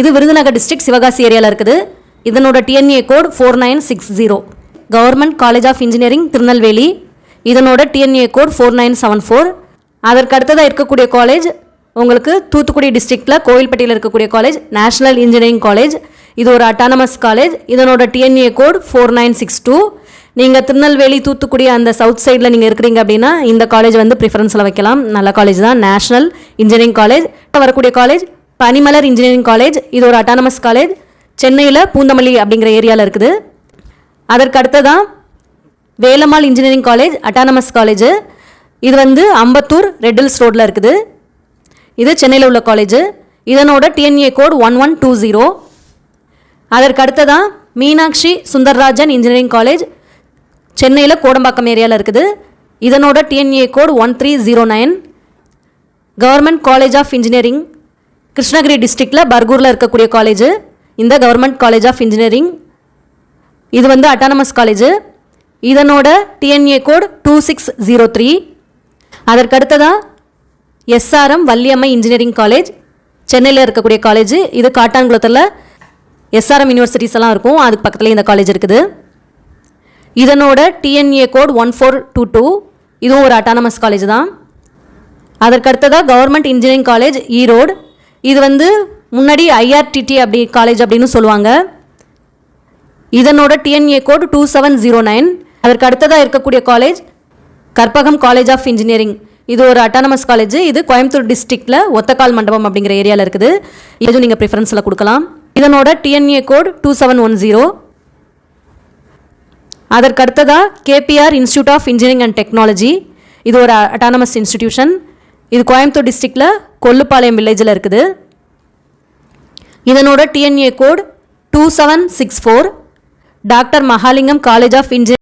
இது விருதுநகர் டிஸ்ட்ரிக்ட் சிவகாசி ஏரியாவில் இருக்குது. இதனோட DNA code 4960. Government college of engineering Tirunelveli, இதனோட டிஎன்ஏ கோட் 4974. அதற்கு அடுத்ததாக இருக்கக்கூடிய காலேஜ் உங்களுக்கு தூத்துக்குடி டிஸ்ட்ரிக்டில் கோவில்பட்டியில் இருக்கக்கூடிய காலேஜ் நேஷனல் இன்ஜினியரிங் காலேஜ். இது ஒரு அட்டானமஸ் காலேஜ். இதனோட டிஎன்ஏ கோட் 4962. நீங்கள் திருநெல்வேலி தூத்துக்குடி அந்த சவுத் சைடில் நீங்கள் இருக்கிறீங்க அப்படின்னா இந்த காலேஜ் வந்து ப்ரிஃபரன்ஸில் வைக்கலாம். நல்ல காலேஜ் தான், நேஷனல் இன்ஜினியரிங் காலேஜ். வரக்கூடிய காலேஜ் பனிமலர் இன்ஜினியரிங் காலேஜ். இது ஒரு அட்டானமஸ் காலேஜ், சென்னையில் பூந்தமல்லி அப்படிங்கிற ஏரியாவில் இருக்குது. அதற்கு அடுத்ததான் Velammal engineering college autonomous college. இது வந்து அம்பத்தூர் ரெட்டில்ஸ் ரோட்டில் இருக்குது. இது சென்னையில் உள்ள காலேஜ். இதனோட டிஎன்ஏ கோட் 1120. அதற்கு அடுத்ததான் மீனாட்சி சுந்தர்ராஜன் இன்ஜினியரிங் காலேஜ் சென்னையில் கோடம்பாக்கம் ஏரியாவில் இருக்குது. இதனோட DNA code 1309. Government college of engineering Krishnagiri டிஸ்ட்ரிக்டில் பர்கூரில் இருக்கக்கூடிய காலேஜ் இந்த கவர்மெண்ட் காலேஜ் ஆஃப் இன்ஜினியரிங். இது வந்து அட்டானமஸ் காலேஜ். இதனோட டிஎன்ஏ கோட் 2603. அதற்கு அடுத்ததாக எஸ்ஆர்எம் வள்ளியம்மை இன்ஜினியரிங் காலேஜ் சென்னையில் இருக்கக்கூடிய காலேஜ். இது காட்டான்குளத்தில் எஸ்ஆர்எம் யூனிவர்சிட்டிஸ் எல்லாம் இருக்கும், அதுக்கு பக்கத்தில் இந்த காலேஜ் இருக்குது. இதனோட டிஎன்ஏ கோட் 1422. இதுவும் ஒரு அட்டானமஸ் காலேஜ் தான். அதற்கு அடுத்ததாக கவர்மெண்ட் இன்ஜினியரிங் காலேஜ் ஈரோடு. இது வந்து முன்னாடி ஐஆர்டிடி அப்படி காலேஜ் அப்படின்னு சொல்லுவாங்க. இதனோட டிஎன்ஏ கோட் 2709. அதற்கு அடுத்ததாக இருக்கக்கூடிய college Karpagam college of engineering. இது ஒரு அட்டானமஸ் காலேஜ். இது கோயம்புத்தூர் டிஸ்ட்ரிக்டில் ஒத்தக்கால் மண்டபம் அப்படிங்கிற ஏரியாவில் இருக்குது. இதுவும் நீங்கள் ப்ரிஃபரன்ஸில் கொடுக்கலாம். இதனோட டிஎன்ஏ கோட் 2710. அதற்கு அடுத்ததாக KPR institute of engineering and technology. இது ஒரு அட்டானமஸ் இன்ஸ்டிடியூஷன். இது கோயம்புத்தூர் டிஸ்ட்ரிக்டில் கொல்லுப்பாளையம் வில்லேஜில் இருக்குது. இதனோட DNA code 2764. Doctor Mahalingam college of engineering